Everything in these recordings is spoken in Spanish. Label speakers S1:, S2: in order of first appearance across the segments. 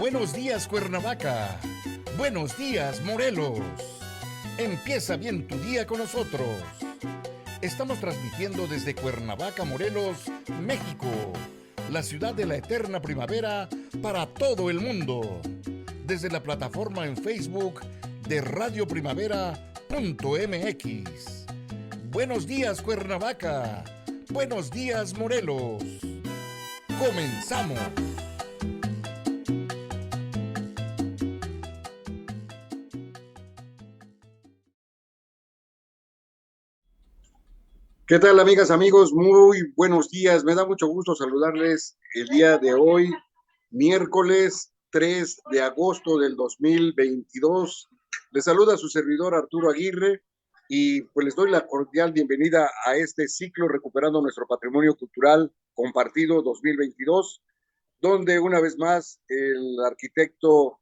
S1: Buenos días, Cuernavaca. Buenos días, Morelos. Empieza bien tu día con nosotros. Estamos transmitiendo desde Cuernavaca, Morelos, México, la ciudad de la eterna primavera para todo el mundo. Desde la plataforma en Facebook de radioprimavera.mx. Buenos días, Cuernavaca. Buenos días, Morelos. Comenzamos.
S2: ¿Qué tal, amigas, amigos? Muy buenos días. Me da mucho gusto saludarles el día de hoy, miércoles 3 de agosto del 2022. Les saluda su servidor Arturo Aguirre y pues les doy la cordial bienvenida a este ciclo Recuperando Nuestro Patrimonio Cultural Compartido 2022, donde una vez más el arquitecto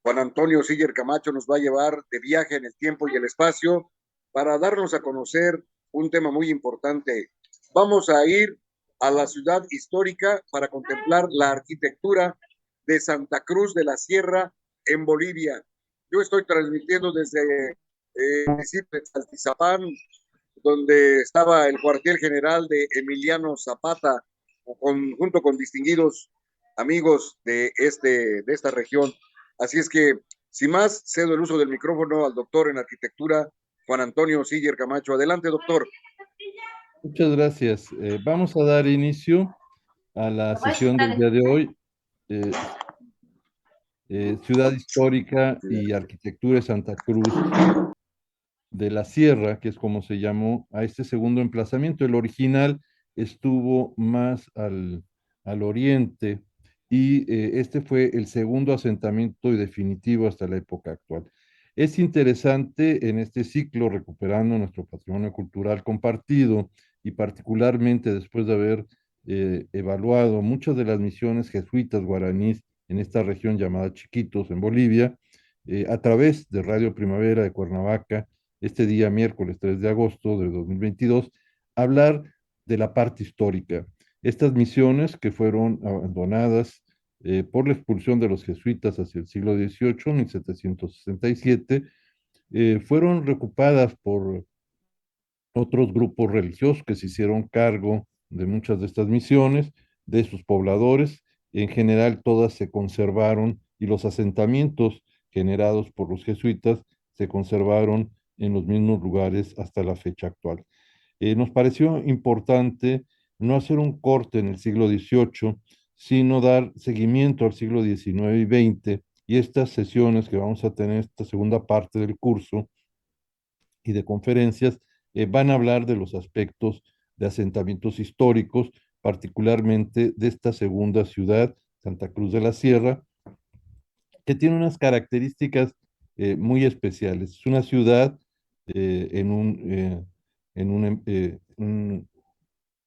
S2: Juan Antonio Siller Camacho nos va a llevar de viaje en el tiempo y el espacio para darnos a conocer un tema muy importante. Vamos a ir a la ciudad histórica para contemplar la arquitectura de Santa Cruz de la Sierra en Bolivia. Yo estoy transmitiendo desde el municipio de Saltizapán, donde estaba el cuartel general de Emiliano Zapata, junto con distinguidos amigos de esta región. Así es que, sin más, cedo el uso del micrófono al doctor en arquitectura, Juan Antonio Siller Camacho. Adelante, doctor.
S3: Muchas gracias. Vamos a dar inicio a la sesión del día de hoy. Ciudad Histórica y Arquitectura de Santa Cruz de la Sierra, que es como se llamó a este segundo emplazamiento. El original estuvo más al oriente y este fue el segundo asentamiento y definitivo hasta la época actual. Es interesante en este ciclo, recuperando nuestro patrimonio cultural compartido y particularmente después de haber evaluado muchas de las misiones jesuitas guaraníes en esta región llamada Chiquitos, en Bolivia, a través de Radio Primavera de Cuernavaca, este día miércoles 3 de agosto de 2022, hablar de la parte histórica. Estas misiones que fueron abandonadas por la expulsión de los jesuitas hacia el siglo XVIII, 1767, fueron reocupadas por otros grupos religiosos que se hicieron cargo de muchas de estas misiones, de sus pobladores. En general, todas se conservaron y los asentamientos generados por los jesuitas se conservaron en los mismos lugares hasta la fecha actual. Nos pareció importante no hacer un corte en el siglo XVIII, sino dar seguimiento al siglo XIX y XX, y estas sesiones que vamos a tener, esta segunda parte del curso y de conferencias, van a hablar de los aspectos de asentamientos históricos, particularmente de esta segunda ciudad, Santa Cruz de la Sierra, que tiene unas características muy especiales. Es una ciudad en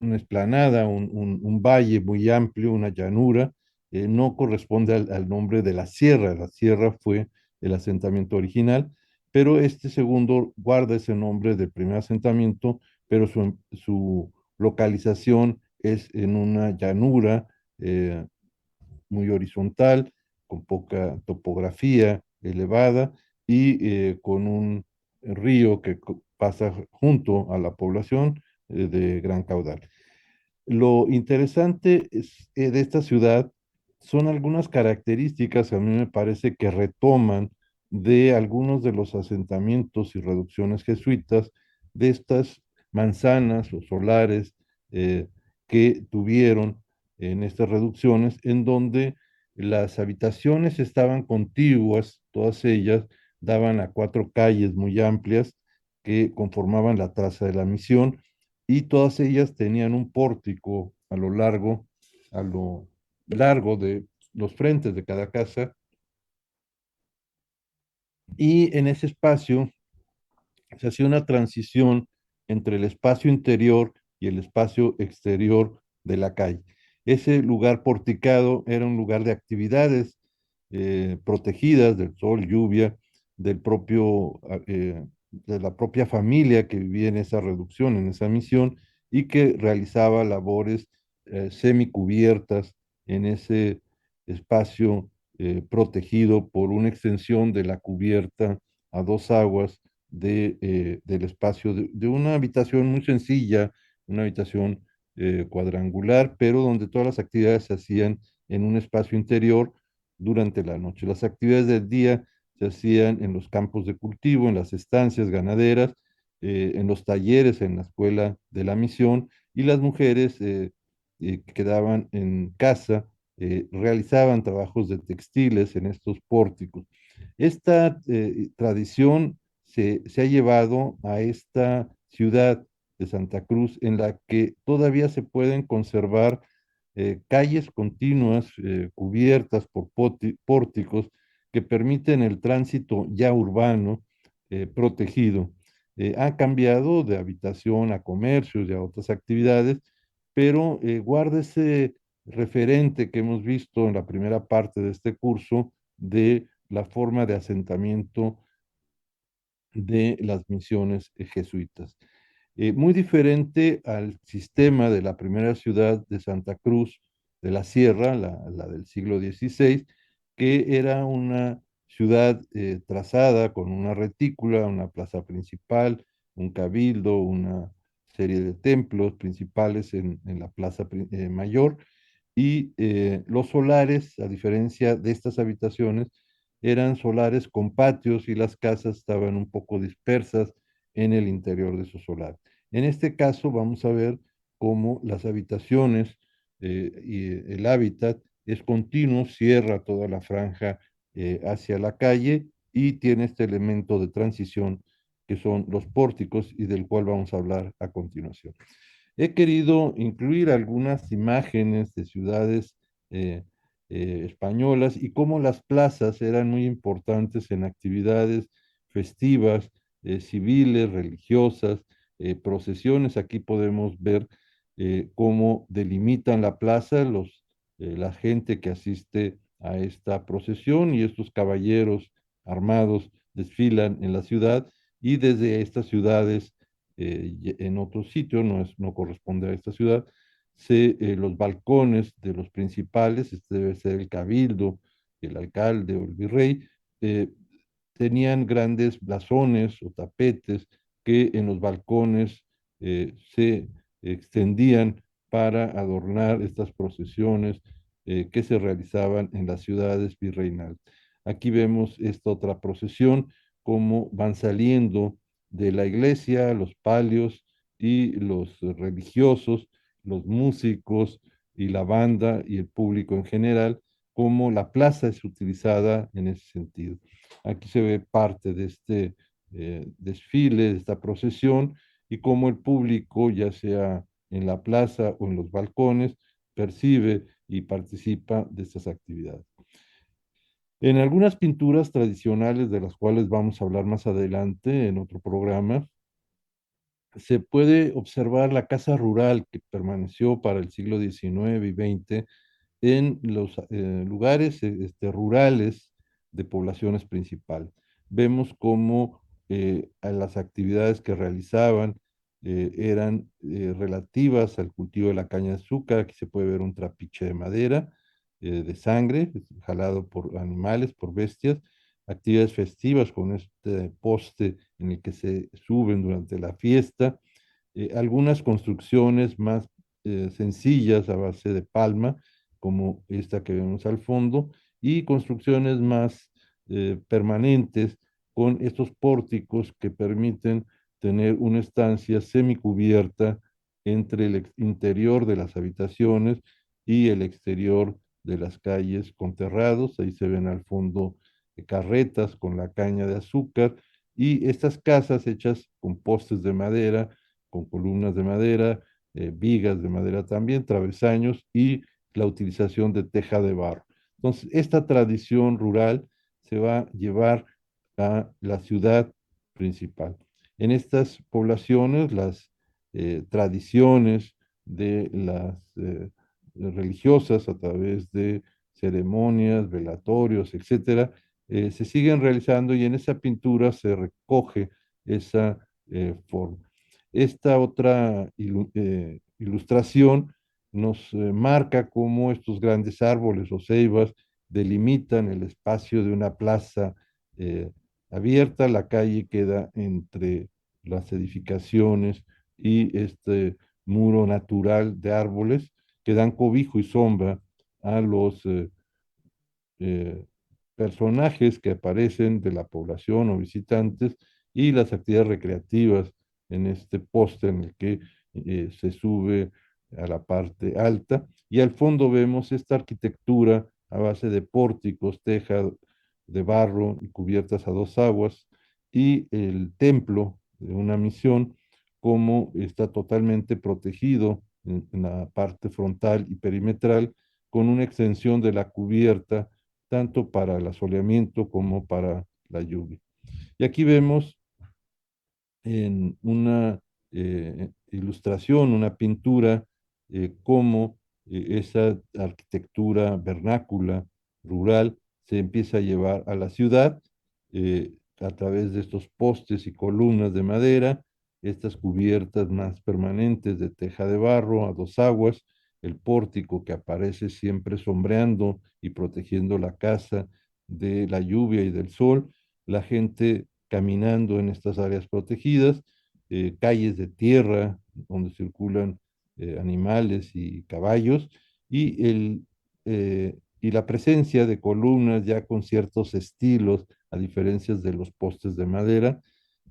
S3: una explanada, un valle muy amplio, una llanura. No corresponde al nombre de la sierra. La sierra fue el asentamiento original, pero este segundo guarda ese nombre del primer asentamiento, pero su localización es en una llanura muy horizontal, con poca topografía elevada y con un río que pasa junto a la población de gran caudal. Lo interesante de esta ciudad son algunas características, a mí me parece que retoman de algunos de los asentamientos y reducciones jesuitas de estas manzanas o solares que tuvieron en estas reducciones, en donde las habitaciones estaban contiguas, todas ellas daban a 4 calles muy amplias que conformaban la traza de la misión, y todas ellas tenían un pórtico a lo largo de los frentes de cada casa, y en ese espacio se hacía una transición entre el espacio interior y el espacio exterior de la calle. Ese lugar porticado era un lugar de actividades protegidas del sol, lluvia, del propio, de la propia familia que vivía en esa reducción, en esa misión, y que realizaba labores semicubiertas en ese espacio protegido por una extensión de la cubierta a dos aguas del espacio de una habitación muy sencilla, una habitación cuadrangular, pero donde todas las actividades se hacían en un espacio interior durante la noche. Las actividades del día se hacían en los campos de cultivo, en las estancias ganaderas, en los talleres, en la escuela de la misión, y las mujeres que quedaban en casa realizaban trabajos de textiles en estos pórticos. Esta tradición se ha llevado a esta ciudad de Santa Cruz, en la que todavía se pueden conservar calles continuas cubiertas por pórticos que permiten el tránsito ya urbano protegido. Ha cambiado de habitación a comercios y a otras actividades, pero guarda ese referente que hemos visto en la primera parte de este curso de la forma de asentamiento de las misiones jesuitas. Muy diferente al sistema de la primera ciudad de Santa Cruz de la Sierra, la del siglo XVI, que era una ciudad trazada con una retícula, una plaza principal, un cabildo, una serie de templos principales en la plaza mayor, y los solares, a diferencia de estas habitaciones, eran solares con patios y las casas estaban un poco dispersas en el interior de esos solares. En este caso vamos a ver cómo las habitaciones y el hábitat es continuo, cierra toda la franja hacia la calle y tiene este elemento de transición que son los pórticos y del cual vamos a hablar a continuación. He querido incluir algunas imágenes de ciudades eh, españolas y cómo las plazas eran muy importantes en actividades festivas, civiles, religiosas, procesiones. Aquí podemos ver cómo delimitan la plaza la gente que asiste a esta procesión, y estos caballeros armados desfilan en la ciudad, y desde estas ciudades en otro sitio, no corresponde a esta ciudad, los balcones de los principales, este debe ser el cabildo, el alcalde o el virrey, eh, tenían grandes blasones o tapetes que en los balcones se extendían para adornar estas procesiones que se realizaban en las ciudades virreinales. Aquí vemos esta otra procesión, cómo van saliendo de la iglesia, los palios y los religiosos, los músicos y la banda y el público en general, cómo la plaza es utilizada en ese sentido. Aquí se ve parte de este desfile, de esta procesión, y cómo el público, ya sea en la plaza o en los balcones, percibe y participa de estas actividades. En algunas pinturas tradicionales, de las cuales vamos a hablar más adelante en otro programa, se puede observar la casa rural que permaneció para el siglo XIX y XX en los lugares rurales de poblaciones principales. Vemos cómo a las actividades que realizaban eran relativas al cultivo de la caña de azúcar. Aquí se puede ver un trapiche de madera, de sangre, jalado por animales, por bestias, actividades festivas con este poste en el que se suben durante la fiesta, algunas construcciones más sencillas a base de palma, como esta que vemos al fondo, y construcciones más permanentes con estos pórticos que permiten tener una estancia semicubierta entre el interior de las habitaciones y el exterior de las calles con terrados. Ahí se ven al fondo carretas con la caña de azúcar, y estas casas hechas con postes de madera, con columnas de madera, vigas de madera también, travesaños y la utilización de teja de barro. Entonces, esta tradición rural se va a llevar a la ciudad principal. En estas poblaciones, las tradiciones de las religiosas a través de ceremonias, velatorios, etcétera, se siguen realizando, y en esa pintura se recoge esa forma. Esta otra ilustración nos marca cómo estos grandes árboles o ceibas delimitan el espacio de una plaza eh, abierta. La calle queda entre las edificaciones y este muro natural de árboles que dan cobijo y sombra a los eh, personajes que aparecen de la población o visitantes y las actividades recreativas en este poste en el que se sube a la parte alta. Y al fondo vemos esta arquitectura a base de pórticos, teja de barro y cubiertas a dos aguas, y el templo de una misión, como está totalmente protegido en la parte frontal y perimetral, con una extensión de la cubierta tanto para el asoleamiento como para la lluvia. Y aquí vemos en una ilustración, una pintura, cómo esa arquitectura vernácula, rural, se empieza a llevar a la ciudad a través de estos postes y columnas de madera, estas cubiertas más permanentes de teja de barro a dos aguas, el pórtico que aparece siempre sombreando y protegiendo la casa de la lluvia y del sol, la gente caminando en estas áreas protegidas, calles de tierra donde circulan animales y caballos, y la presencia de columnas ya con ciertos estilos, a diferencia de los postes de madera,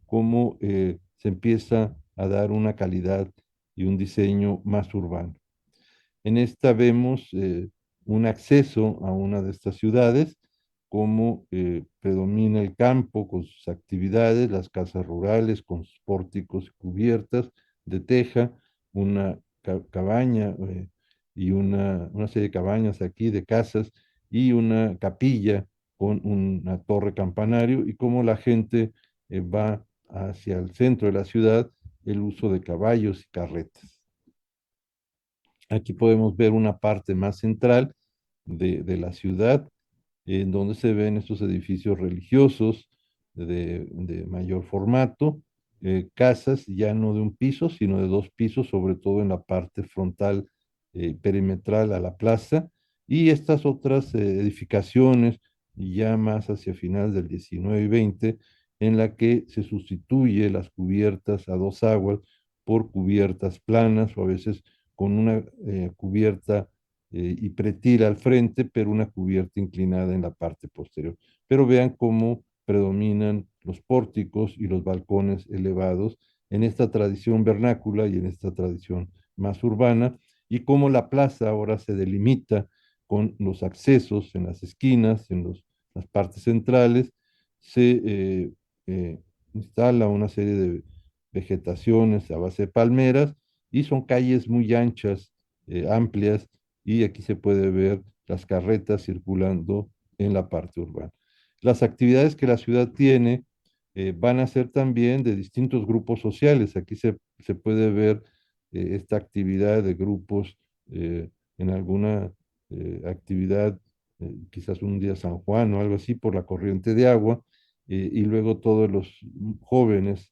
S3: como se empieza a dar una calidad y un diseño más urbano. En esta vemos un acceso a una de estas ciudades, cómo predomina el campo con sus actividades, las casas rurales con sus pórticos y cubiertas de teja, una cabaña y una serie de cabañas aquí, de casas, y una capilla con una torre campanario, y cómo la gente va hacia el centro de la ciudad, el uso de caballos y carretas. Aquí podemos ver una parte más central de la ciudad, en donde se ven estos edificios religiosos de mayor formato, casas ya no de un piso, sino de dos pisos, sobre todo en la parte frontal perimetral a la plaza, y estas otras edificaciones ya más hacia finales del 19 y 20, en la que se sustituye las cubiertas a dos aguas por cubiertas planas, o a veces con una cubierta y pretira al frente, pero una cubierta inclinada en la parte posterior. Pero vean cómo predominan los pórticos y los balcones elevados en esta tradición vernácula y en esta tradición más urbana, y cómo la plaza ahora se delimita con los accesos en las esquinas, en las partes centrales, se instala una serie de vegetaciones a base de palmeras, y son calles muy anchas, amplias, y aquí se puede ver las carretas circulando en la parte urbana. Las actividades que la ciudad tiene van a ser también de distintos grupos sociales. Aquí se puede ver esta actividad de grupos en alguna actividad, quizás un día San Juan o algo así, por la corriente de agua, y luego todos los jóvenes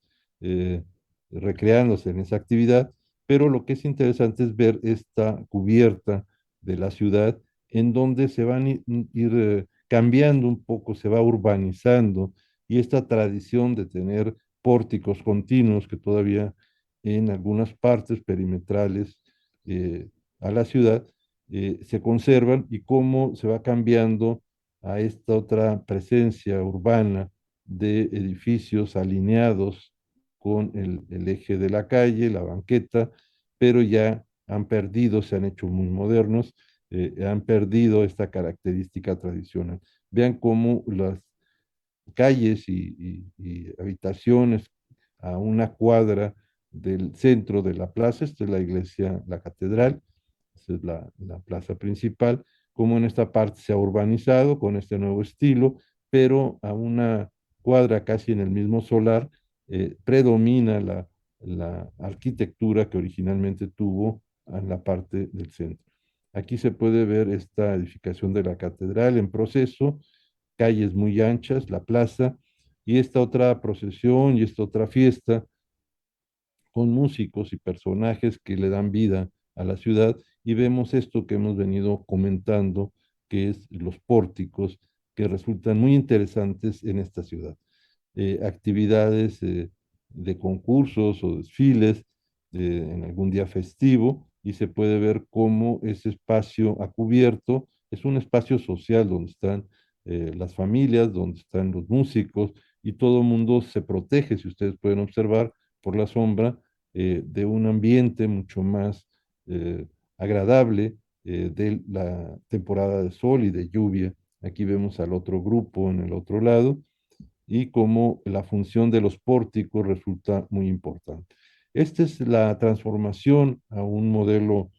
S3: recreándose en esa actividad. Pero lo que es interesante es ver esta cubierta de la ciudad, en donde se van a ir cambiando un poco, se va urbanizando, y esta tradición de tener pórticos continuos que todavía en algunas partes perimetrales a la ciudad se conservan, y cómo se va cambiando a esta otra presencia urbana de edificios alineados con el eje de la calle, la banqueta, pero ya han perdido, se han hecho muy modernos, han perdido esta característica tradicional. Vean cómo las calles y habitaciones a una cuadra del centro de la plaza, esta es la iglesia, la catedral, esta es la plaza principal, como en esta parte se ha urbanizado con este nuevo estilo, pero a una cuadra casi en el mismo solar predomina la arquitectura que originalmente tuvo en la parte del centro. Aquí se puede ver esta edificación de la catedral en proceso, calles muy anchas, la plaza, y esta otra procesión y esta otra fiesta con músicos y personajes que le dan vida a la ciudad, y vemos esto que hemos venido comentando que es los pórticos, que resultan muy interesantes en esta ciudad. Actividades de concursos o desfiles en algún día festivo, y se puede ver cómo ese espacio a cubierto es un espacio social donde están las familias, donde están los músicos, y todo el mundo se protege, si ustedes pueden observar, por la sombra de un ambiente mucho más agradable de la temporada de sol y de lluvia. Aquí vemos al otro grupo en el otro lado, y cómo la función de los pórticos resulta muy importante. Esta es la transformación a un modelo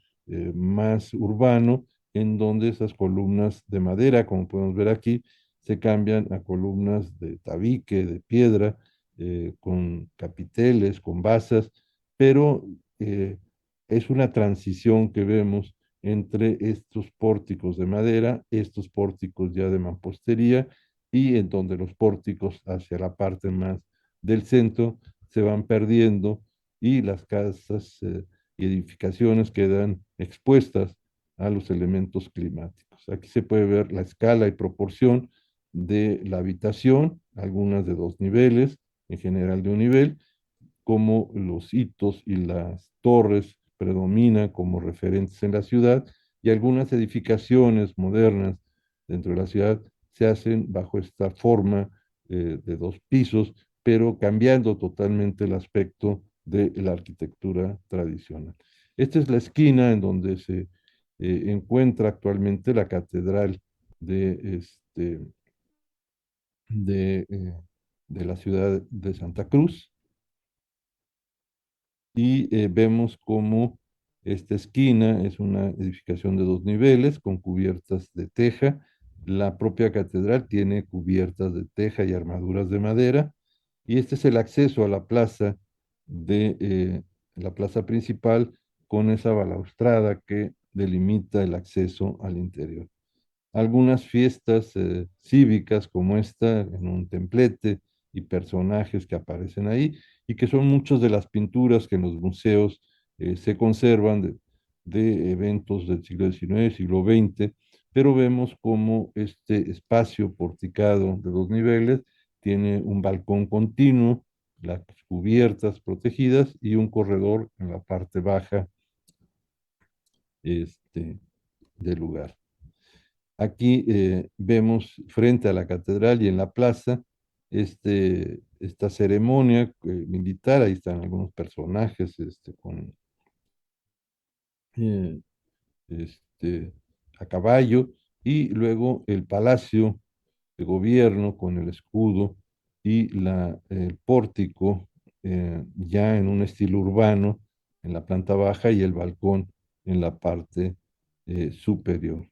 S3: más urbano, en donde esas columnas de madera, como podemos ver aquí, se cambian a columnas de tabique, de piedra, con capiteles, con basas, pero es una transición que vemos entre estos pórticos de madera, estos pórticos ya de mampostería, y en donde los pórticos hacia la parte más del centro se van perdiendo, y las casas y edificaciones quedan expuestas a los elementos climáticos. Aquí se puede ver la escala y proporción de la habitación, algunas de 2 niveles, en general de un nivel, como los hitos y las torres predominan como referentes en la ciudad, y algunas edificaciones modernas dentro de la ciudad se hacen bajo esta forma de 2 pisos, pero cambiando totalmente el aspecto de la arquitectura tradicional. Esta es la esquina en donde se encuentra actualmente la catedral de, de, eh, de la ciudad de Santa Cruz, y vemos cómo esta esquina es una edificación de 2 niveles con cubiertas de teja. La propia catedral tiene cubiertas de teja y armaduras de madera, y este es el acceso a la plaza principal, con esa balaustrada que delimita el acceso al interior. Algunas fiestas cívicas como esta en un templete, y personajes que aparecen ahí, y que son muchas de las pinturas que en los museos se conservan de eventos del siglo XIX, siglo XX, pero vemos cómo este espacio porticado de 2 niveles tiene un balcón continuo, las cubiertas protegidas y un corredor en la parte baja del lugar. Aquí vemos frente a la catedral y en la plaza esta ceremonia militar. Ahí están algunos personajes eh, este, a caballo, y luego el palacio de gobierno con el escudo y el pórtico ya en un estilo urbano en la planta baja, y el balcón en la parte superior.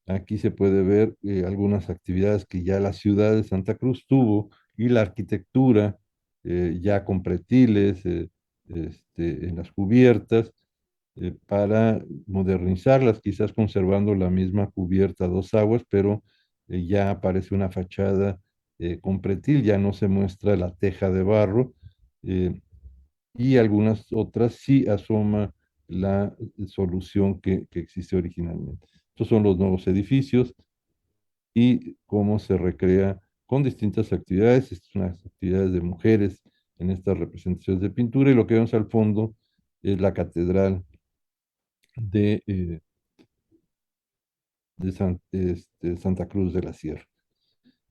S3: Aquí se puede ver algunas actividades que ya la ciudad de Santa Cruz tuvo, y la arquitectura ya con pretiles en las cubiertas para modernizarlas, quizás conservando la misma cubierta a 2 aguas, pero ya aparece una fachada con pretil, ya no se muestra la teja de barro, eh, y algunas otras sí asoma la solución que existe originalmente. Estos son los nuevos edificios y cómo se recrea con distintas actividades. Estas son las actividades de mujeres en estas representaciones de pintura, y lo que vemos al fondo es la catedral de, Santa Cruz de la Sierra.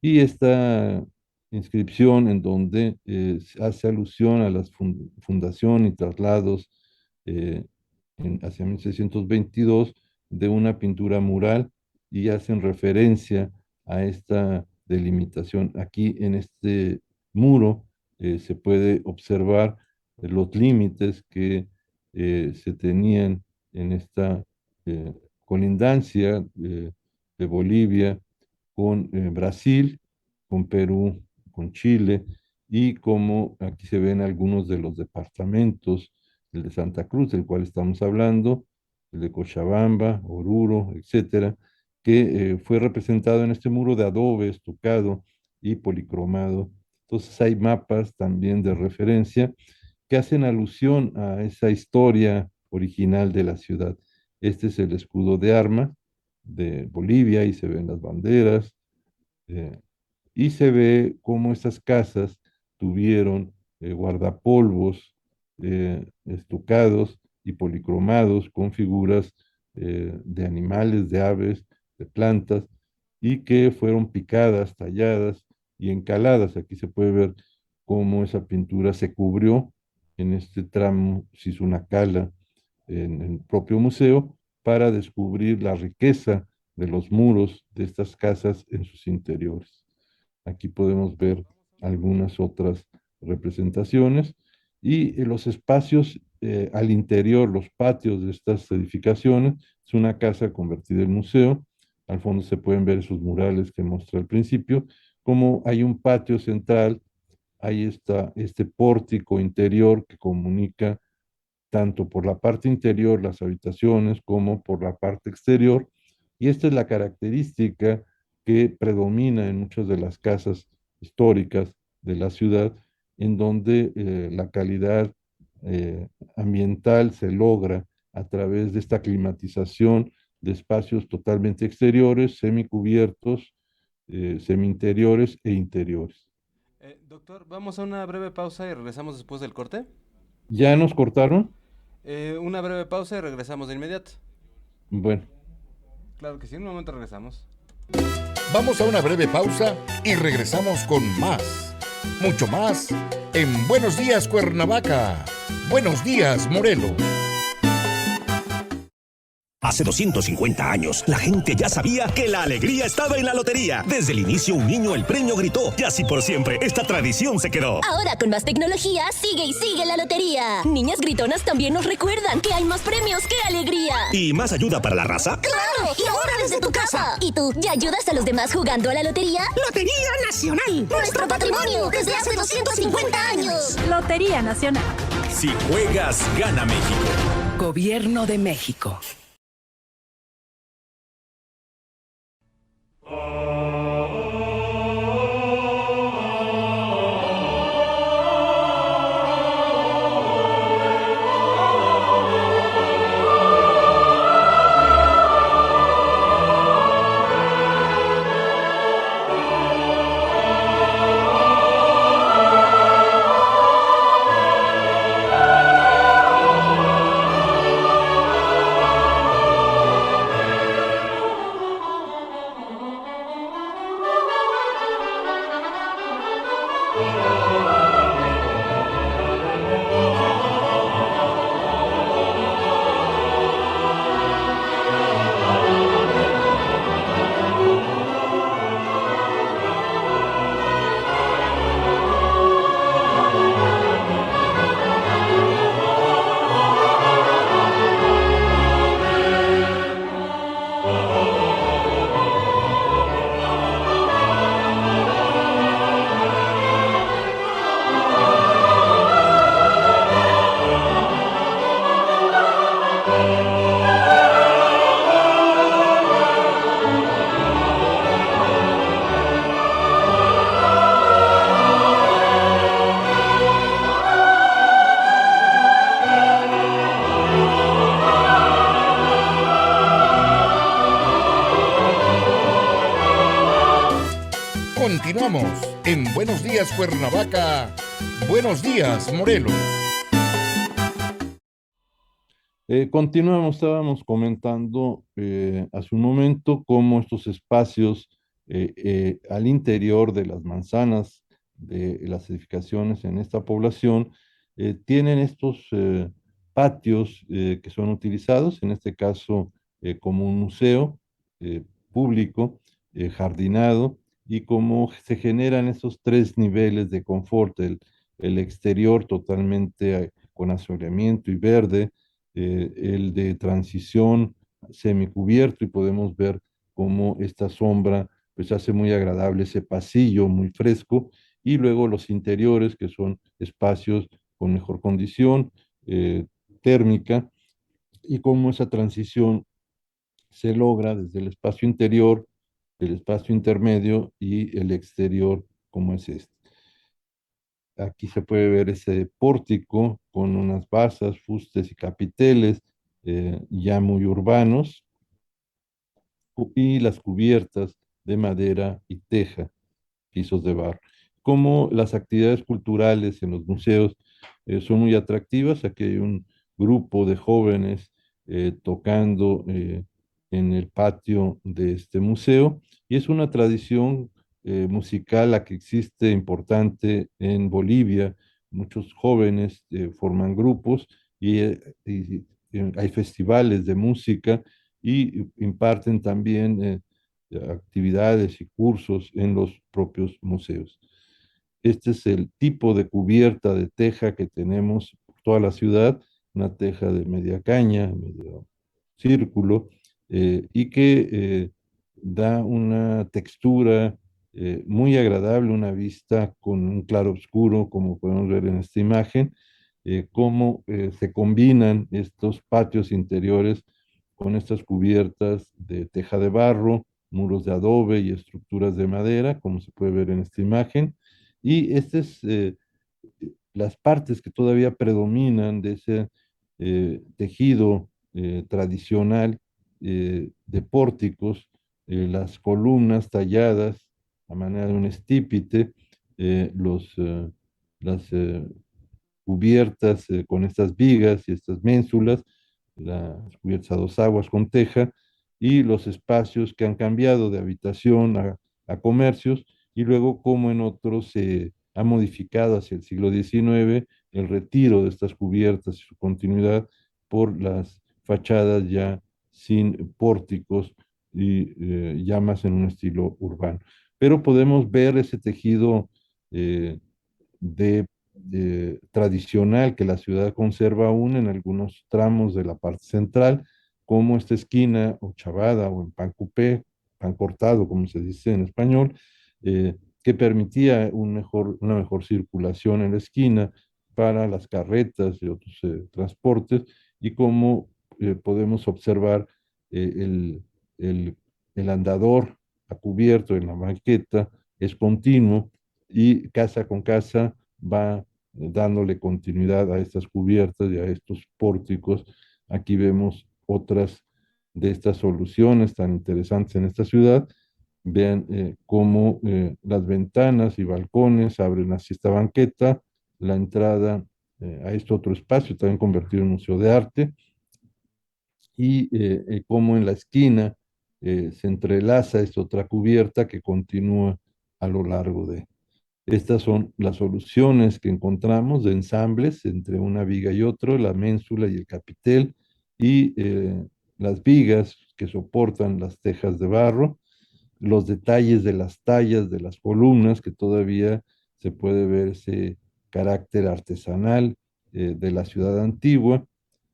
S3: Y esta inscripción en donde hace alusión a la fundación y traslados eh, hacia 1622 de una pintura mural, y hacen referencia a esta delimitación. Aquí en este muro se puede observar los límites que se tenían en esta eh, colindancia de Bolivia con Brasil, con Perú, con Chile, y como aquí se ven algunos de los departamentos, el de Santa Cruz, del cual estamos hablando, el de Cochabamba, Oruro, etcétera, que fue representado en este muro de adobe, estucado y policromado. Entonces hay mapas también de referencia que hacen alusión a esa historia original de la ciudad. Este es el escudo de armas, de Bolivia y se ven las banderas. eh, y se ve cómo estas casas tuvieron guardapolvos estucados y policromados con figuras de animales, de aves, de plantas, y que fueron picadas, talladas y encaladas. Aquí se puede ver cómo esa pintura se cubrió en este tramo, se hizo una cala en el propio museo para descubrir la riqueza de los muros de estas casas en sus interiores. Aquí podemos ver algunas otras representaciones y los espacios al interior, los patios de estas edificaciones, es una casa convertida en museo. Al fondo se pueden ver esos murales que mostré al principio, como hay un patio central, ahí está este pórtico interior que comunica tanto por la parte interior, las habitaciones, como por la parte exterior. Y esta es la característica que predomina en muchas de las casas históricas de la ciudad, en donde la calidad eh, ambiental se logra a través de esta climatización de espacios totalmente exteriores, semicubiertos, semi-interiores e interiores.
S4: Doctor, vamos a una breve pausa y regresamos después del corte.
S3: ¿Ya nos cortaron?
S4: Una breve pausa y regresamos de inmediato.
S3: Bueno.
S4: Claro que sí, en un momento regresamos.
S1: Vamos a una breve pausa y regresamos con más, mucho más, en Buenos Días Cuernavaca, Buenos Días Morelos.
S5: Hace 250 años, la gente ya sabía que la alegría estaba en la lotería. Desde el inicio, un niño el premio gritó, y así por siempre, esta tradición se quedó.
S6: Ahora, con más tecnología, sigue y sigue la lotería. Niñas gritonas también nos recuerdan que hay más premios que alegría.
S5: ¿Y más ayuda para la raza?
S6: ¡Claro! ¡Y ahora desde tu casa! ¿Y tú, ya ayudas a los demás jugando a la lotería?
S5: ¡Lotería Nacional!
S6: ¡Nuestro patrimonio desde hace 250 años!
S7: Lotería Nacional.
S5: Si juegas, gana México.
S8: Gobierno de México.
S1: Continuamos en Buenos Días Cuernavaca, Buenos Días Morelos.
S3: Continuamos, estábamos comentando hace un momento cómo estos espacios al interior de las manzanas de las edificaciones en esta población tienen estos patios que son utilizados, en este caso como un museo público, jardinado, y cómo se generan esos tres niveles de confort, el exterior totalmente con asoleamiento y verde, el de transición semicubierto, y podemos ver cómo esta sombra pues hace muy agradable ese pasillo muy fresco, y luego los interiores que son espacios con mejor condición térmica, y cómo esa transición se logra desde el espacio interior, el espacio intermedio y el exterior como es este. Aquí se puede ver ese pórtico con unas basas, fustes y capiteles ya muy urbanos, y las cubiertas de madera y teja, pisos de barro. Como las actividades culturales en los museos son muy atractivas, aquí hay un grupo de jóvenes tocando en el patio de este museo y es una tradición musical la que existe importante en Bolivia. Muchos jóvenes forman grupos y hay festivales de música y imparten también actividades y cursos en los propios museos. Este es el tipo de cubierta de teja que tenemos por toda la ciudad, una teja de media caña, medio círculo, y que da una textura muy agradable, una vista con un claro oscuro, como podemos ver en esta imagen, cómo se combinan estos patios interiores con estas cubiertas de teja de barro, muros de adobe y estructuras de madera, como se puede ver en esta imagen. Y estas es las partes que todavía predominan de ese tejido tradicional de pórticos, las columnas talladas a manera de un estípite, las cubiertas con estas vigas y estas ménsulas, las cubiertas a dos aguas con teja, y los espacios que han cambiado de habitación a comercios, y luego como en otros se ha modificado hacia el siglo XIX el retiro de estas cubiertas y su continuidad por las fachadas ya sin pórticos y ya más en un estilo urbano. Pero podemos ver ese tejido eh, de tradicional que la ciudad conserva aún en algunos tramos de la parte central, como esta esquina o chavada o en pan coupé, pan cortado, como se dice en español, que permitía una mejor circulación en la esquina para las carretas y otros transportes, y como podemos observar el, el, el andador a cubierto en la banqueta es continuo y casa con casa va dándole continuidad a estas cubiertas y a estos pórticos. Aquí vemos otras de estas soluciones tan interesantes en esta ciudad. Vean cómo las ventanas y balcones abren hacia esta banqueta, la entrada a este otro espacio, también convertido en museo de arte, y cómo en la esquina se entrelaza esta otra cubierta que continúa a lo largo de. Estas son las soluciones que encontramos de ensambles entre una viga y otro, la ménsula y el capitel, y las vigas que soportan las tejas de barro, los detalles de las tallas de las columnas, que todavía se puede ver ese carácter artesanal de la ciudad antigua.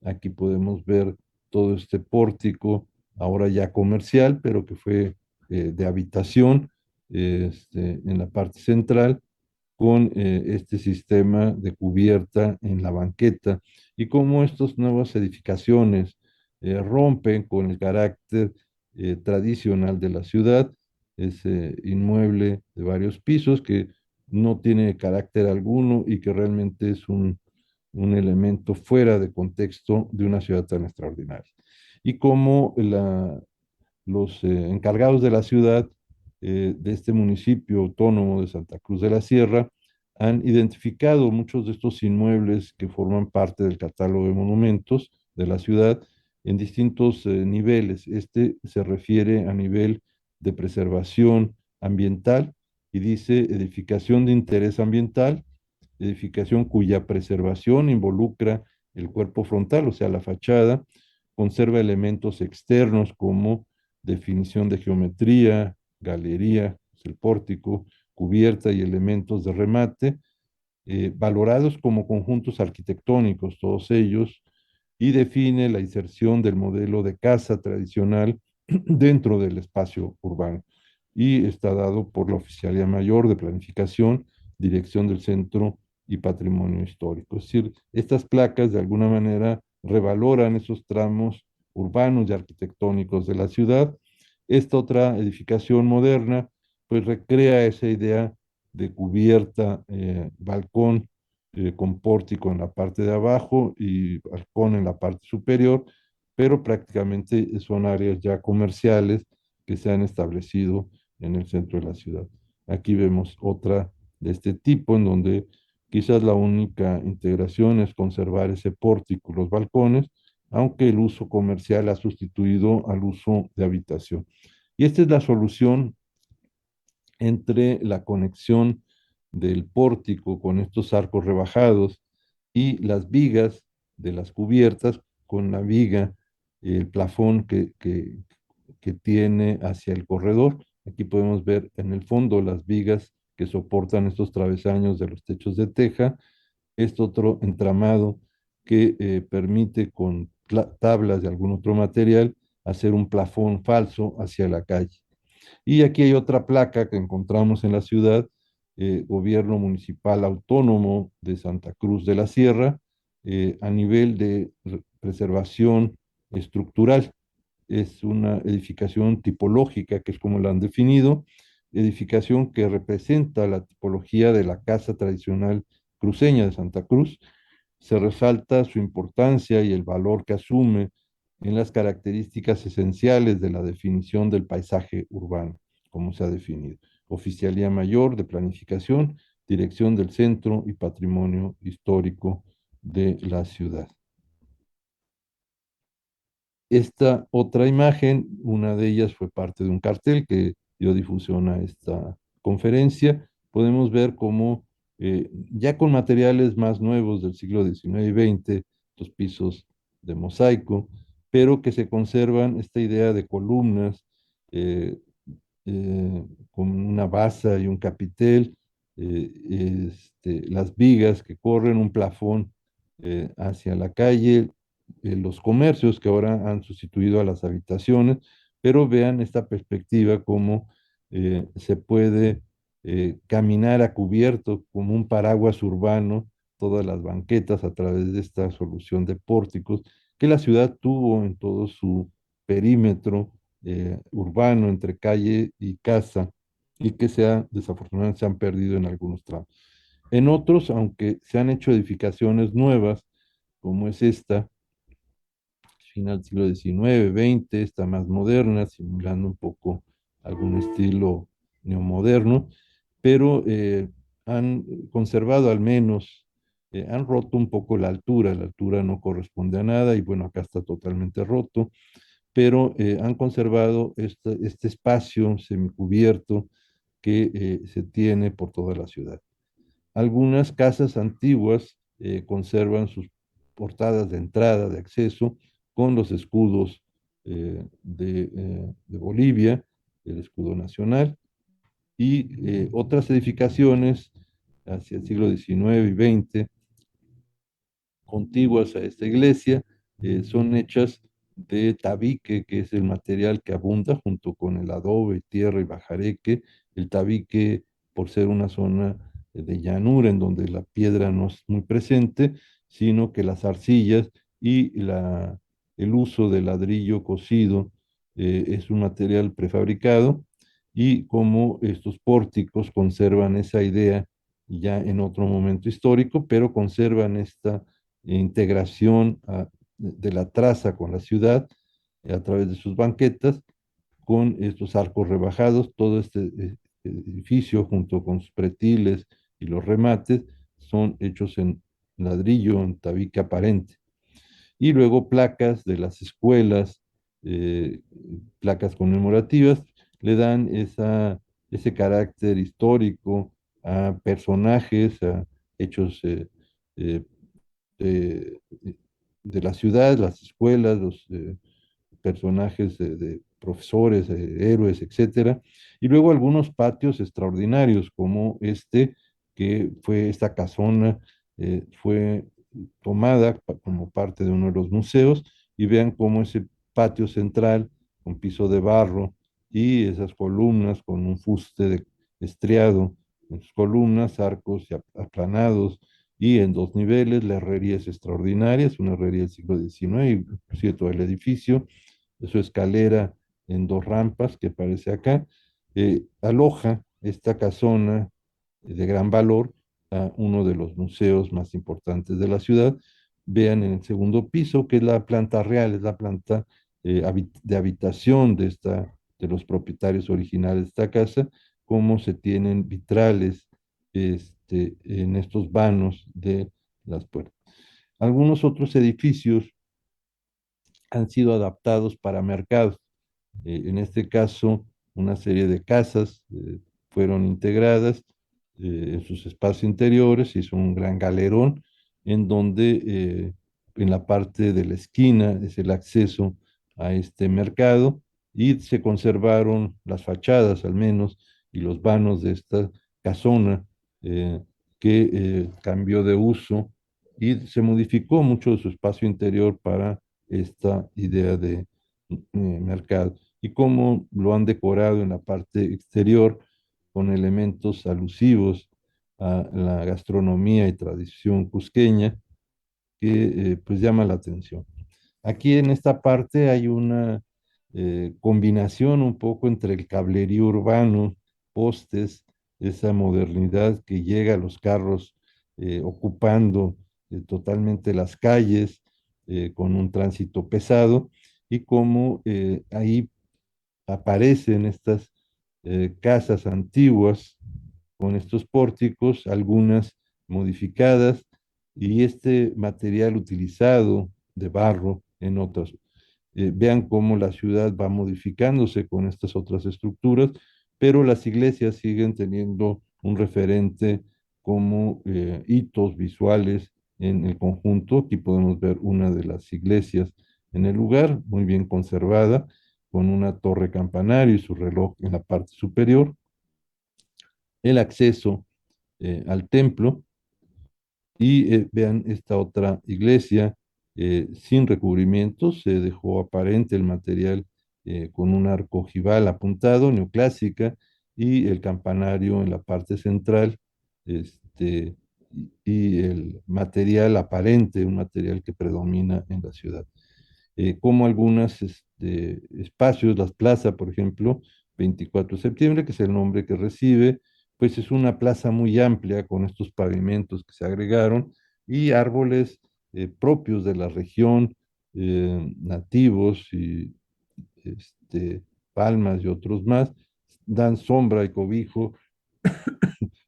S3: Aquí podemos ver todo este pórtico, ahora ya comercial, pero que fue de habitación, en la parte central, con este sistema de cubierta en la banqueta, y cómo estas nuevas edificaciones rompen con el carácter tradicional de la ciudad, ese inmueble de varios pisos que no tiene carácter alguno y que realmente es un elemento fuera de contexto de una ciudad tan extraordinaria. Y cómo los encargados de la ciudad, de este municipio autónomo de Santa Cruz de la Sierra, han identificado muchos de estos inmuebles que forman parte del catálogo de monumentos de la ciudad en distintos niveles. Este se refiere a nivel de preservación ambiental y dice edificación de interés ambiental, edificación cuya preservación involucra el cuerpo frontal, o sea, la fachada, conserva elementos externos como definición de geometría, galería, el pórtico, cubierta y elementos de remate, valorados como conjuntos arquitectónicos, todos ellos, y define la inserción del modelo de casa tradicional dentro del espacio urbano. Y está dado por la Oficialía Mayor de Planificación, Dirección del Centro y Patrimonio Histórico. Es decir, estas placas de alguna manera revaloran esos tramos urbanos y arquitectónicos de la ciudad. Esta otra edificación moderna pues recrea esa idea de cubierta, balcón con pórtico en la parte de abajo y balcón en la parte superior, pero prácticamente son áreas ya comerciales que se han establecido en el centro de la ciudad. Aquí vemos otra de este tipo, en donde quizás la única integración es conservar ese pórtico, los balcones, aunque el uso comercial ha sustituido al uso de habitación. Y esta es la solución entre la conexión del pórtico con estos arcos rebajados y las vigas de las cubiertas con la viga, el plafón que tiene hacia el corredor. Aquí podemos ver en el fondo las vigas que soportan estos travesaños de los techos de teja. Este otro entramado que permite con tablas de algún otro material hacer un plafón falso hacia la calle. Y aquí hay otra placa que encontramos en la ciudad, Gobierno Municipal Autónomo de Santa Cruz de la Sierra, a nivel de preservación estructural. Es una edificación tipológica, que es como la han definido, edificación que representa la tipología de la casa tradicional cruceña de Santa Cruz. Se resalta su importancia y el valor que asume en las características esenciales de la definición del paisaje urbano, como se ha definido. Oficialía Mayor de Planificación, Dirección del Centro y Patrimonio Histórico de la ciudad. Esta otra imagen, una de ellas fue parte de un cartel que dio difusión a esta conferencia. Podemos ver cómo ya con materiales más nuevos del siglo XIX y XX, los pisos de mosaico, pero que se conservan esta idea de columnas eh, con una basa y un capitel, las vigas que corren un plafón hacia la calle, los comercios que ahora han sustituido a las habitaciones, pero vean esta perspectiva como se puede caminar a cubierto como un paraguas urbano, todas las banquetas a través de esta solución de pórticos que la ciudad tuvo en todo su perímetro urbano entre calle y casa y que desafortunadamente se han perdido en algunos tramos. En otros, aunque se han hecho edificaciones nuevas, como es esta, final del siglo XIX, XX, esta más moderna, simulando un poco algún estilo neomoderno, pero han conservado al menos, han roto un poco la altura no corresponde a nada y bueno, acá está totalmente roto, pero han conservado este espacio semicubierto que se tiene por toda la ciudad. Algunas casas antiguas conservan sus portadas de entrada, de acceso, con los escudos de Bolivia, el escudo nacional, y otras edificaciones hacia el siglo XIX y XX, contiguas a esta iglesia, son hechas de tabique, que es el material que abunda junto con el adobe, tierra y bajareque. El tabique, por ser una zona de llanura en donde la piedra no es muy presente, sino que las arcillas y el uso de ladrillo cocido es un material prefabricado, y como estos pórticos conservan esa idea ya en otro momento histórico, pero conservan esta integración de la traza con la ciudad a través de sus banquetas, con estos arcos rebajados. Todo este edificio, junto con sus pretiles y los remates, son hechos en ladrillo, en tabique aparente. Y luego placas de las escuelas, placas conmemorativas, le dan ese carácter histórico a personajes, a hechos eh, de, de la ciudad, las escuelas, los personajes de profesores, héroes, etcétera, y luego algunos patios extraordinarios, como que fue esta casona, fue tomada como parte de uno de los museos, y vean cómo ese patio central, con piso de barro, y esas columnas con un fuste estriado en sus columnas, arcos aplanados, y en dos niveles. La herrería es extraordinaria, es una herrería del siglo XIX, inclusive todo el edificio, su escalera en dos rampas que aparece acá, aloja esta casona de gran valor a uno de los museos más importantes de la ciudad. Vean en el segundo piso, que es la planta real, es la planta de habitación de esta de los propietarios originales de esta casa, cómo se tienen vitrales en estos vanos de las puertas. Algunos otros edificios han sido adaptados para mercados. En este caso, una serie de casas fueron integradas en sus espacios interiores, hizo un gran galerón en donde en la parte de la esquina es el acceso a este mercado y se conservaron las fachadas al menos y los vanos de esta casona eh, que cambió de uso y se modificó mucho de su espacio interior para esta idea de mercado y cómo lo han decorado en la parte exterior con elementos alusivos a la gastronomía y tradición cusqueña que pues llama la atención. Aquí en esta parte hay una combinación un poco entre el cablerío urbano, postes, esa modernidad que llega a los carros ocupando totalmente las calles con un tránsito pesado y cómo ahí aparecen estas casas antiguas con estos pórticos, algunas modificadas, y este material utilizado de barro en otras. Vean cómo la ciudad va modificándose con estas otras estructuras, pero las iglesias siguen teniendo un referente como hitos visuales en el conjunto. Aquí podemos ver una de las iglesias en el lugar, muy bien conservada, con una torre campanario y su reloj en la parte superior. El acceso al templo y vean esta otra iglesia sin recubrimientos, se dejó aparente el material con un arco ojival apuntado, neoclásica, y el campanario en la parte central, este, y el material aparente, un material que predomina en la ciudad. Como algunos espacios, las plazas, por ejemplo, 24 de septiembre, que es el nombre que recibe, pues es una plaza muy amplia con estos pavimentos que se agregaron y árboles propios de la región, nativos y palmas y otros más, dan sombra y cobijo,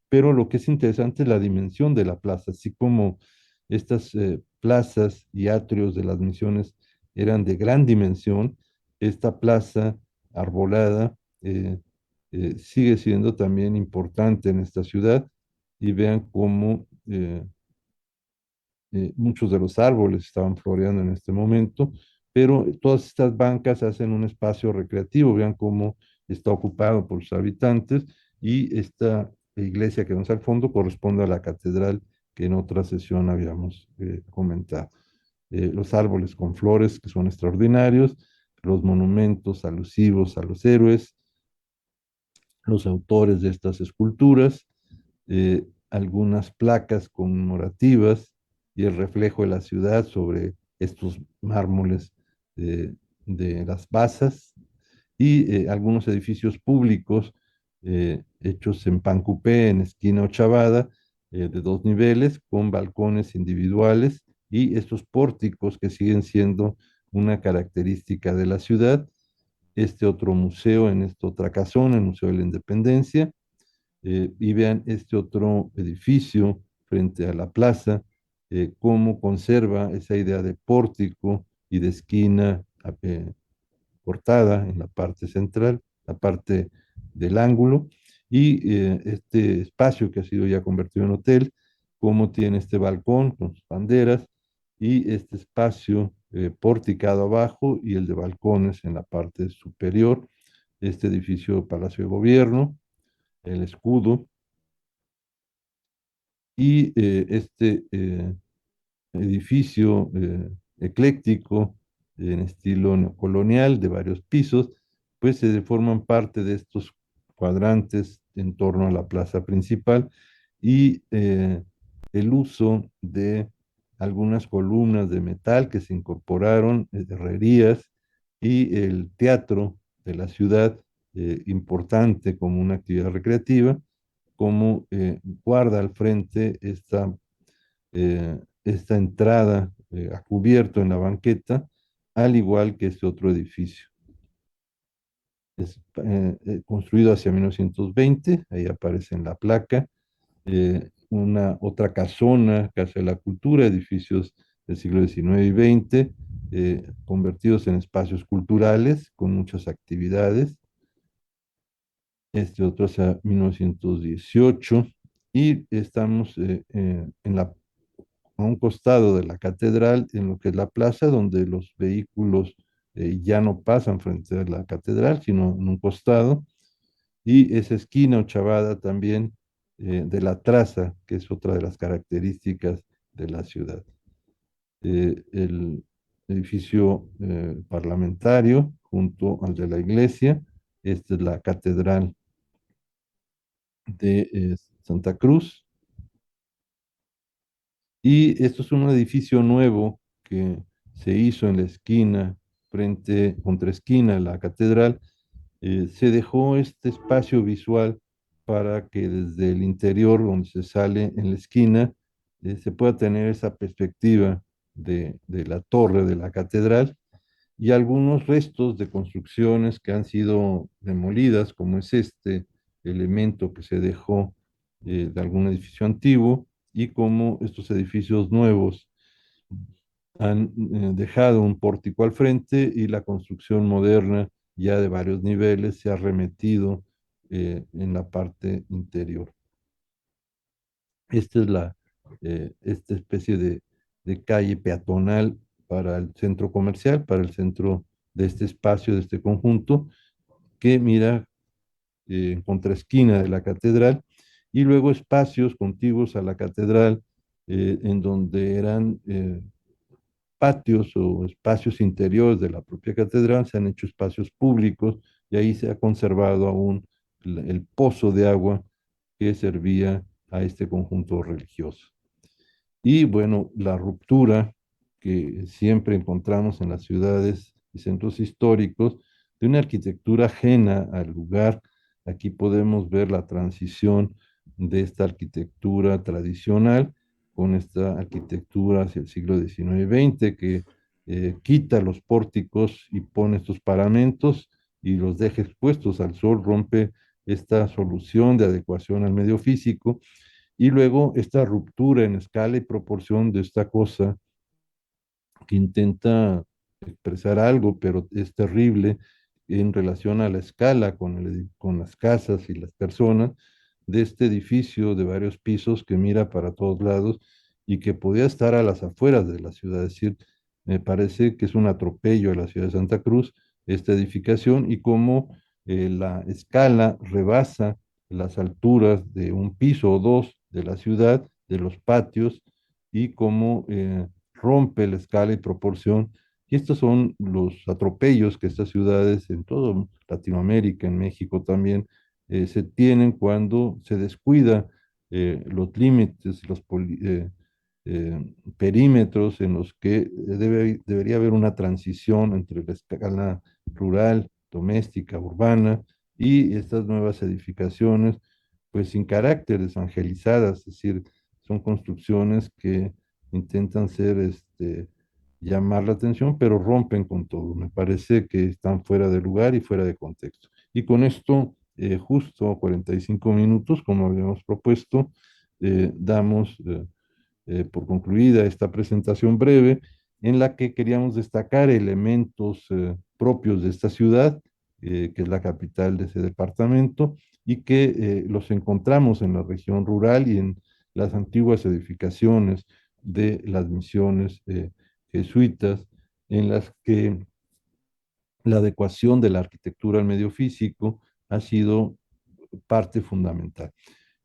S3: pero lo que es interesante es la dimensión de la plaza, así como estas plazas y atrios de las misiones eran de gran dimensión, esta plaza arbolada sigue siendo también importante en esta ciudad y vean cómo muchos de los árboles estaban floreando en este momento, pero todas estas bancas hacen un espacio recreativo, vean cómo está ocupado por sus habitantes y esta iglesia que vemos al fondo corresponde a la catedral que en otra sesión habíamos comentado. Los árboles con flores que son extraordinarios, los monumentos alusivos a los héroes, los autores de estas esculturas, algunas placas conmemorativas y el reflejo de la ciudad sobre estos mármoles de las basas y algunos edificios públicos hechos en Pancupé, en esquina Ochavada, de 2 niveles, con balcones individuales y estos pórticos que siguen siendo una característica de la ciudad. Este otro museo en esta otra casona, el Museo de la Independencia, y vean este otro edificio frente a la plaza, cómo conserva esa idea de pórtico y de esquina cortada en la parte central, la parte del ángulo, y este espacio que ha sido ya convertido en hotel, cómo tiene este balcón con sus banderas y este espacio porticado abajo y el de balcones en la parte superior, este edificio Palacio de Gobierno, el escudo, y este edificio ecléctico en estilo neocolonial de varios pisos, pues se forman parte de estos cuadrantes en torno a la plaza principal y el uso de algunas columnas de metal que se incorporaron, herrerías y el teatro de la ciudad, importante como una actividad recreativa, como guarda al frente esta entrada a cubierto en la banqueta, al igual que este otro edificio. Es construido hacia 1920, ahí aparece en la placa. Una otra casona, Casa de la Cultura, edificios del siglo XIX y XX, convertidos en espacios culturales con muchas actividades. Este otro hacia 1918, y estamos a un costado de la catedral, en lo que es la plaza, donde los vehículos ya no pasan frente a la catedral, sino en un costado, y esa esquina ochavada también de la traza, que es otra de las características de la ciudad. El edificio parlamentario junto al de la iglesia, esta es la catedral de Santa Cruz, y esto es un edificio nuevo que se hizo en la esquina, contra esquina de la catedral. Se dejó este espacio visual para que desde el interior, donde se sale en la esquina, se pueda tener esa perspectiva de la torre de la catedral y algunos restos de construcciones que han sido demolidas, como es este elemento que se dejó de algún edificio antiguo, y como estos edificios nuevos han dejado un pórtico al frente, y la construcción moderna ya de varios niveles se ha remetido en la parte interior. Esta es esta especie de calle peatonal para el centro comercial, para el centro de este espacio, de este conjunto, que mira en contraesquina de la catedral, y luego espacios contiguos a la catedral, en donde eran patios o espacios interiores de la propia catedral, se han hecho espacios públicos, y ahí se ha conservado aún el pozo de agua que servía a este conjunto religioso. Y bueno, la ruptura que siempre encontramos en las ciudades y centros históricos de una arquitectura ajena al lugar. Aquí podemos ver la transición de esta arquitectura tradicional con esta arquitectura hacia el siglo XIX y XX, que quita los pórticos y pone estos paramentos y los deja expuestos al sol, rompe esta solución de adecuación al medio físico, y luego esta ruptura en escala y proporción de esta cosa que intenta expresar algo, pero es terrible en relación a la escala con las casas y las personas, de este edificio de varios pisos que mira para todos lados y que podía estar a las afueras de la ciudad. Es decir, me parece que es un atropello a la ciudad de Santa Cruz esta edificación, y cómo la escala rebasa las alturas de un piso o dos de la ciudad, de los patios, y cómo rompe la escala y proporción. Y estos son los atropellos que estas ciudades en toda Latinoamérica, en México también, se tienen cuando se descuida los límites, perímetros en los que debería haber una transición entre la escala rural, doméstica, urbana, y estas nuevas edificaciones, pues sin carácter, desangelizadas, es decir, son construcciones que intentan llamar la atención, pero rompen con todo. Me parece que están fuera de lugar y fuera de contexto. Y con esto, justo 45 minutos, como habíamos propuesto, damos por concluida esta presentación breve, en la que queríamos destacar elementos propios de esta ciudad, que es la capital de ese departamento, y que los encontramos en la región rural y en las antiguas edificaciones de las misiones jesuitas, en las que la adecuación de la arquitectura al medio físico ha sido parte fundamental.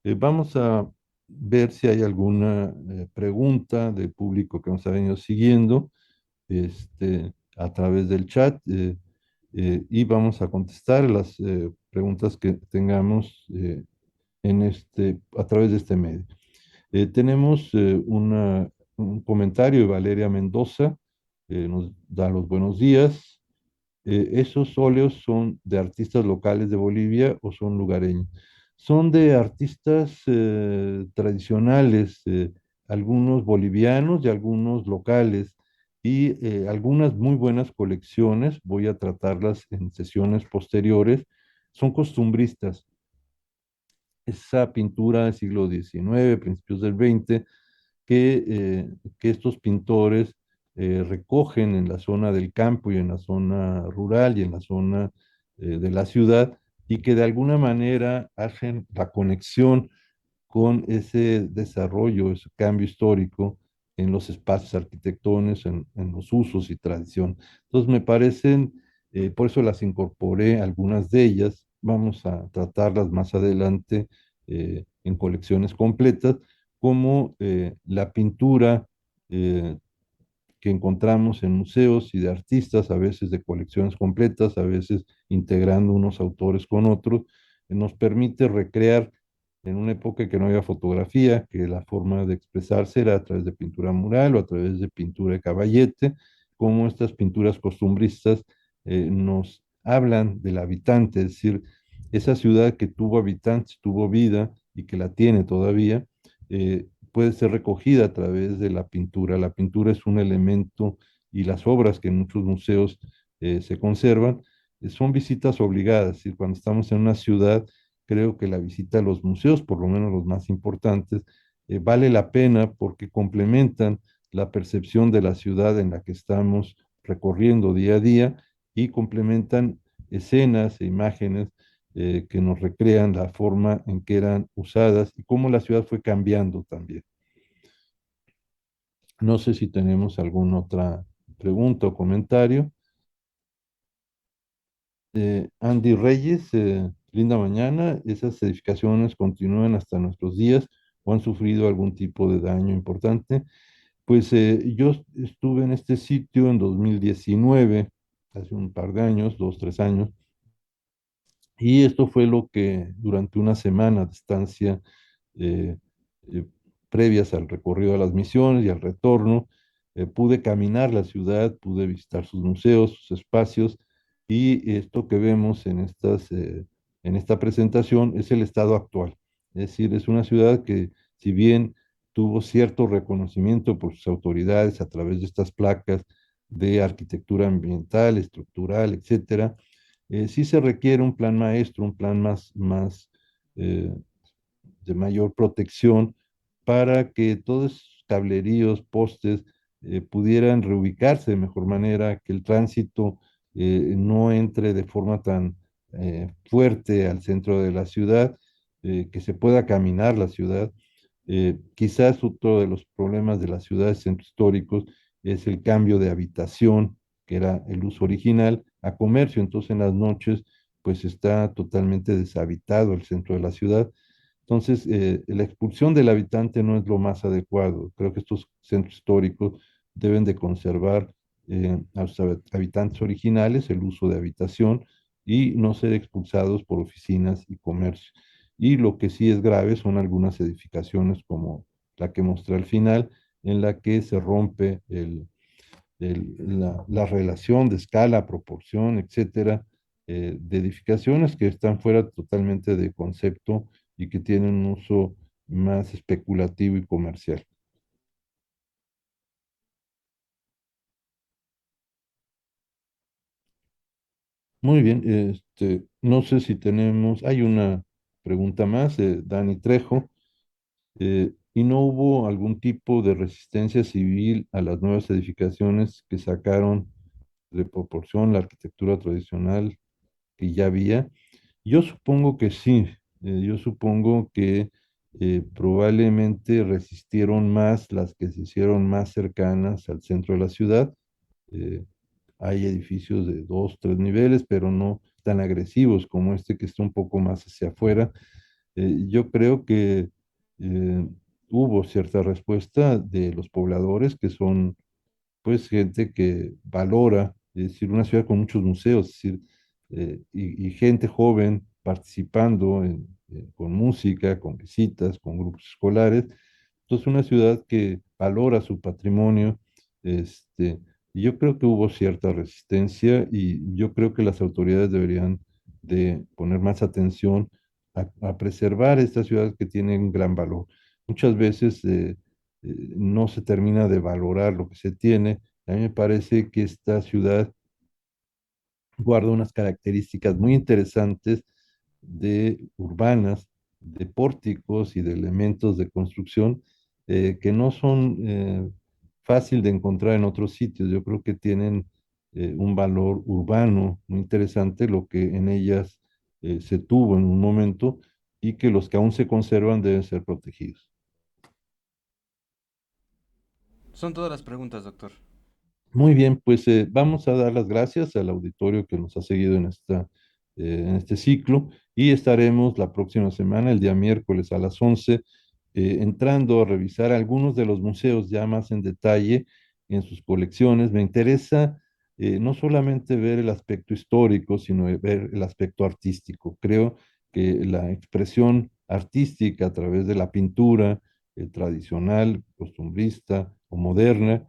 S3: Vamos a ver si hay alguna pregunta del público que nos ha venido siguiendo a través del chat, y vamos a contestar las preguntas que tengamos a través de este medio. Tenemos un comentario de Valeria Mendoza, nos da los buenos días. ¿Esos óleos son de artistas locales de Bolivia o son lugareños? Son de artistas tradicionales, algunos bolivianos y algunos locales, y algunas muy buenas colecciones, voy a tratarlas en sesiones posteriores, son costumbristas. Esa pintura del siglo XIX, principios del XX, que estos pintores recogen en la zona del campo y en la zona rural y en la zona de la ciudad, y que de alguna manera hacen la conexión con ese desarrollo, ese cambio histórico en los espacios arquitectónicos, en los usos y tradición. Entonces me parecen, por eso las incorporé, algunas de ellas, vamos a tratarlas más adelante en colecciones completas, como la pintura que encontramos en museos y de artistas, a veces de colecciones completas, a veces integrando unos autores con otros, nos permite recrear en una época que no había fotografía, que la forma de expresarse era a través de pintura mural o a través de pintura de caballete, como estas pinturas costumbristas nos hablan del habitante, es decir, esa ciudad que tuvo habitantes, tuvo vida y que la tiene todavía, puede ser recogida a través de la pintura. La pintura es un elemento y las obras que en muchos museos se conservan son visitas obligadas. Es decir, cuando estamos en una ciudad, creo que la visita a los museos, por lo menos los más importantes, vale la pena porque complementan la percepción de la ciudad en la que estamos recorriendo día a día y complementan escenas e imágenes que nos recrean la forma en que eran usadas y cómo la ciudad fue cambiando también. No sé si tenemos alguna otra pregunta o comentario. Andy Reyes, linda mañana. ¿Esas edificaciones continúan hasta nuestros días o han sufrido algún tipo de daño importante? Pues yo estuve en este sitio en 2019, hace un par de años, 2, 3 años, y esto fue lo que durante una semana de estancia eh, eh, previas al recorrido de las misiones y al retorno, pude caminar la ciudad, pude visitar sus museos, sus espacios, y esto que vemos en esta presentación es el estado actual. Es decir, es una ciudad que, si bien tuvo cierto reconocimiento por sus autoridades a través de estas placas de arquitectura ambiental, estructural, etcétera, sí se requiere un plan maestro, un plan más eh, de mayor protección para que todos esos cableríos, postes, pudieran reubicarse de mejor manera, que el tránsito no entre de forma tan fuerte al centro de la ciudad, que se pueda caminar la ciudad. Quizás otro de los problemas de las ciudades centros históricos es el cambio de habitación, que era el uso original, a comercio. Entonces en las noches pues está totalmente deshabitado el centro de la ciudad. Entonces, la expulsión del habitante no es lo más adecuado. Creo que estos centros históricos deben de conservar a sus habitantes originales, el uso de habitación, y no ser expulsados por oficinas y comercio. Y lo que sí es grave son algunas edificaciones como la que mostré al final, en la que se rompe la relación de escala, proporción, etcétera, de edificaciones que están fuera totalmente de concepto y que tienen un uso más especulativo y comercial. Muy bien, no sé si tenemos, hay una pregunta más, Dani Trejo, ¿y no hubo algún tipo de resistencia civil a las nuevas edificaciones que sacaron de proporción la arquitectura tradicional que ya había? Yo supongo que sí, yo supongo que probablemente resistieron más las que se hicieron más cercanas al centro de la ciudad. Eh, Hay edificios de 2, 3 niveles, pero no tan agresivos como este que está un poco más hacia afuera. Yo creo que eh, hubo cierta respuesta de los pobladores, que son pues gente que valora, es decir, una ciudad con muchos museos, es decir, y gente joven participando con música, con visitas, con grupos escolares. Entonces, una ciudad que valora su patrimonio, este, y yo creo que hubo cierta resistencia y yo creo que las autoridades deberían de poner más atención a preservar estas ciudades que tienen gran valor. Muchas veces no se termina de valorar lo que se tiene A mí me parece que esta ciudad guarda unas características muy interesantes de urbanas, de pórticos y de elementos de construcción que no son fácil de encontrar en otros sitios. Yo creo que tienen un valor urbano muy interesante, lo que en ellas se tuvo en un momento y que los que aún se conservan deben ser protegidos.
S4: Son todas las preguntas, doctor.
S3: Muy bien, pues vamos a dar las gracias al auditorio que nos ha seguido en este ciclo y estaremos la próxima semana, el día miércoles a las 11, entrando a revisar algunos de los museos ya más en detalle en sus colecciones. Me interesa no solamente ver el aspecto histórico, sino ver el aspecto artístico. Creo que la expresión artística a través de la pintura tradicional, costumbrista o moderna,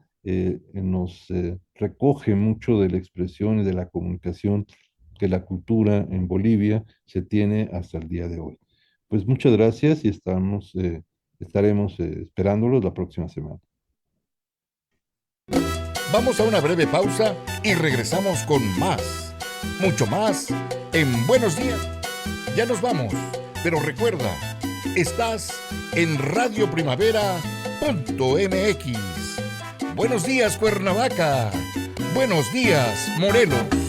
S3: nos recoge mucho de la expresión y de la comunicación que la cultura en Bolivia se tiene hasta el día de hoy. Pues muchas gracias y estaremos esperándolos la próxima semana.
S1: Vamos a una breve pausa y regresamos con más, mucho más, en Buenos Días. Ya nos vamos, pero recuerda, estás en radioprimavera.mx. Buenos días, Cuernavaca. Buenos días, Morelos.